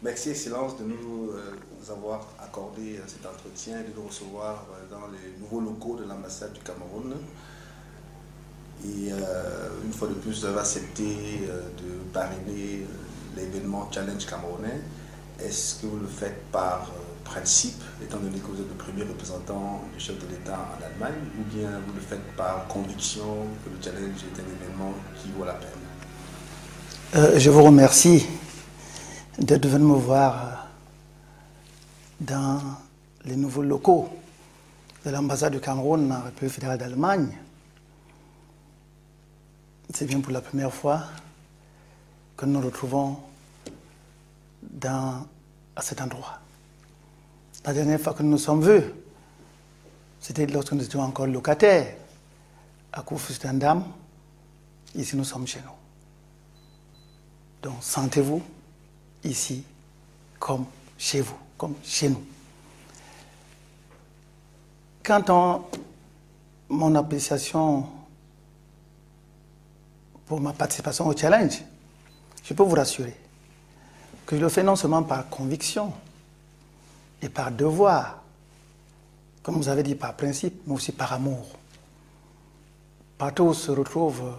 Merci Excellence de nous avoir accordé cet entretien et de nous recevoir dans les nouveaux locaux de l'ambassade du Cameroun. Et une fois de plus, vous avez accepté de parrainer l'événement Challenge Camerounais. Est-ce que vous le faites par principe, étant donné que vous êtes le premier représentant du chef de l'État en Allemagne, ou bien vous le faites par conviction que le challenge est un événement qui vaut la peine? Je vous remercie d'être venu me voir dans les nouveaux locaux de l'ambassade du Cameroun en République fédérale d'Allemagne. C'est bien pour la première fois que nous nous retrouvons à cet endroit. La dernière fois que nous nous sommes vus, c'était lorsque nous étions encore locataires à Koufoussendam. Ici, nous sommes chez nous. Donc, sentez-vous ici comme chez vous, comme chez nous. Quant à mon appréciation pour ma participation au challenge, je peux vous rassurer que je le fais non seulement par conviction et par devoir, comme vous avez dit par principe, mais aussi par amour. Partout où se retrouvent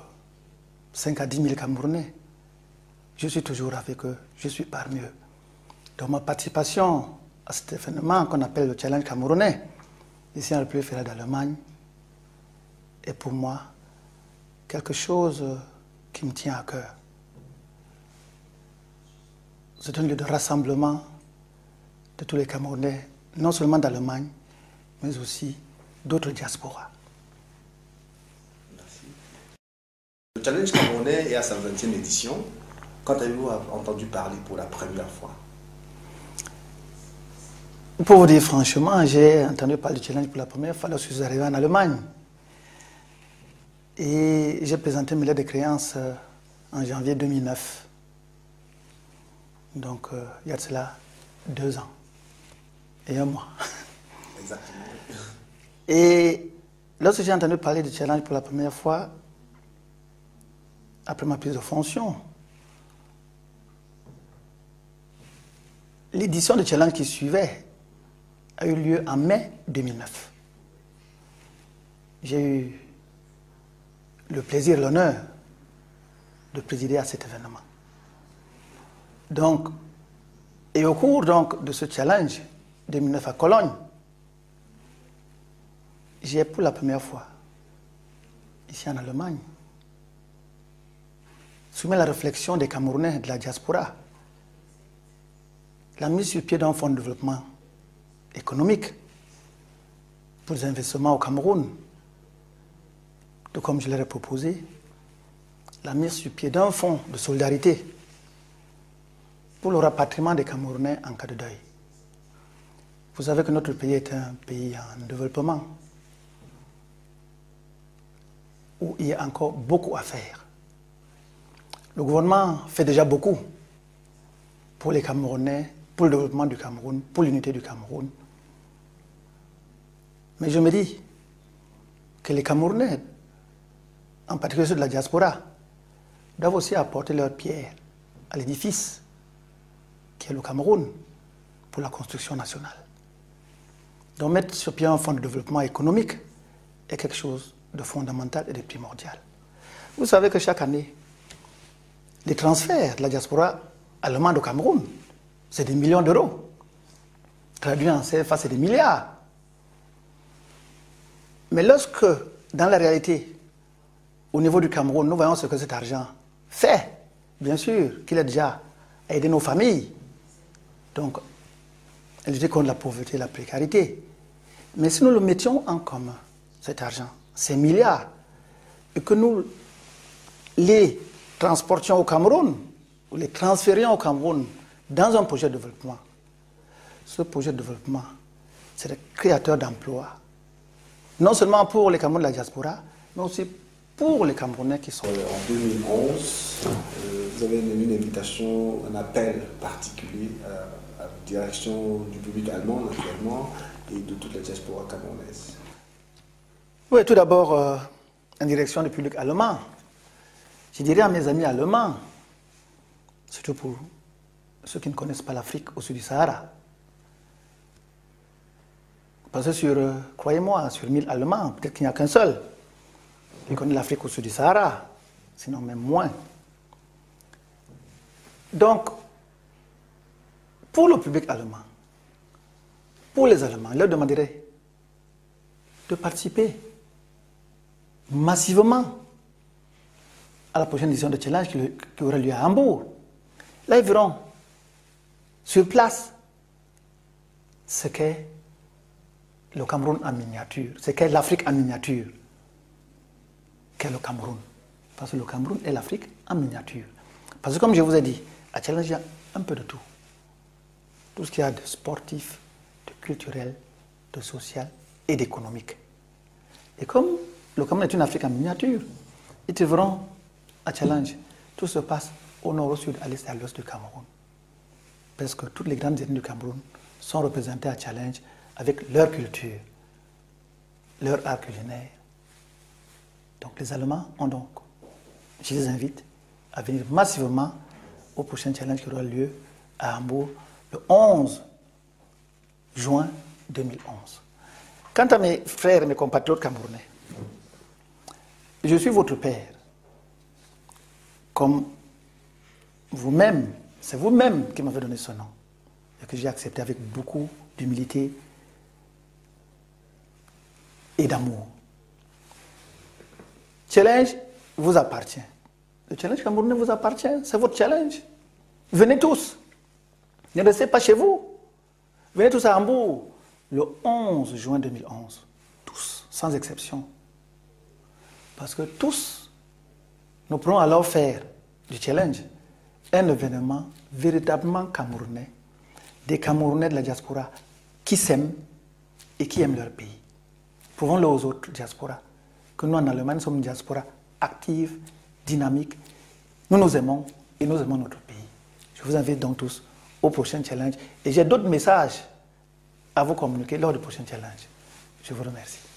5 à 10 000 Camerounais, je suis toujours avec eux, je suis parmi eux. Donc ma participation à cet événement qu'on appelle le Challenge Camerounais, ici en République fédérale d'Allemagne, est pour moi quelque chose qui me tient à cœur. C'est un lieu de rassemblement de tous les Camerounais, non seulement d'Allemagne, mais aussi d'autres diasporas. Merci. Le Challenge Camerounais est à sa 20e édition. Quand avez-vous entendu parler pour la première fois? Pour vous dire franchement, j'ai entendu parler du challenge pour la première fois lorsque je suis arrivé en Allemagne. Et j'ai présenté mes lettres de créance en janvier 2009. Donc, il y a de cela 2 ans et 1 mois. Exactement. Et lorsque j'ai entendu parler du challenge pour la première fois, après ma prise de fonction, l'édition du challenge qui suivait a eu lieu en mai 2009. J'ai eu le plaisir et l'honneur de présider à cet événement. Donc, et au cours donc, de ce challenge 2009 à Cologne, j'ai pour la première fois, ici en Allemagne, soumis la réflexion des Camerounais de la diaspora, la mise sur pied d'un fonds de développement économique pour les investissements au Cameroun, tout comme je l'ai proposé, la mise sur pied d'un fonds de solidarité pour le rapatriement des Camerounais en cas de deuil. Vous savez que notre pays est un pays en développement où il y a encore beaucoup à faire. Le gouvernement fait déjà beaucoup pour les Camerounais, pour le développement du Cameroun, pour l'unité du Cameroun. Mais je me dis que les Camerounais, en particulier ceux de la diaspora, doivent aussi apporter leur pierre à l'édifice qui est le Cameroun pour la construction nationale. Donc mettre sur pied un fonds de développement économique est quelque chose de fondamental et de primordial. Vous savez que chaque année, les transferts de la diaspora allemande au Cameroun, c'est des millions d'euros. Traduit en CFA, c'est des milliards. Mais lorsque, dans la réalité, au niveau du Cameroun, nous voyons ce que cet argent fait, bien sûr qu'il est déjà à aider nos familles, donc à lutter contre la pauvreté et la précarité. Mais si nous le mettions en commun, cet argent, ces milliards, et que nous les transportions au Cameroun, ou les transférions au Cameroun dans un projet de développement, ce projet de développement, c'est le créateur d'emplois, non seulement pour les Camerounais de la diaspora, mais aussi pour les Camerounais qui sont... En 2011, vous avez donné une invitation, un appel particulier à la direction du public allemand, naturellement, et de toute la diaspora camerounaise. Oui, tout d'abord, en direction du public allemand. Je dirais à mes amis allemands, surtout pour ceux qui ne connaissent pas l'Afrique au sud du Sahara. Parce que croyez-moi, sur 1000 Allemands, peut-être qu'il n'y a qu'un seul qui connaît l'Afrique au sud du Sahara, sinon même moins. Donc, pour le public allemand, pour les Allemands, je leur demanderai de participer massivement à la prochaine édition de Challenge qui aura lieu à Hambourg. Là, ils verront sur place ce qu'est le Cameroun en miniature, ce qu'est l'Afrique en miniature, qu'est le Cameroun. Parce que le Cameroun est l'Afrique en miniature. Parce que comme je vous ai dit, à Challenge, il y a un peu de tout. Tout ce qu'il y a de sportif, de culturel, de social et d'économique. Et comme le Cameroun est une Afrique en miniature, ils te verront à Challenge. Tout se passe au nord, au sud, à l'est et à l'ouest du Cameroun. Parce que toutes les grandes ethnies du Cameroun sont représentées à Challenge avec leur culture, leur art culinaire. Donc les Allemands ont donc, je les invite à venir massivement au prochain Challenge qui aura lieu à Hambourg le 11 juin 2011. Quant à mes frères et mes compatriotes camerounais, je suis votre père. Comme vous-même, c'est vous-même qui m'avez donné ce nom et que j'ai accepté avec beaucoup d'humilité et d'amour. Challenge vous appartient. Le challenge camerounais vous appartient, c'est votre challenge. Venez tous. Ne restez pas chez vous. Venez tous à Hambourg le 11 juin 2011. Tous, sans exception. Parce que tous, nous pourrons alors faire du challenge un événement véritablement camerounais, des Camerounais de la diaspora qui s'aiment et qui aiment leur pays. Prouvons-le aux autres diasporas que nous en Allemagne sommes une diaspora active, dynamique. Nous nous aimons et nous aimons notre pays. Je vous invite donc tous au prochain challenge et j'ai d'autres messages à vous communiquer lors du prochain challenge. Je vous remercie.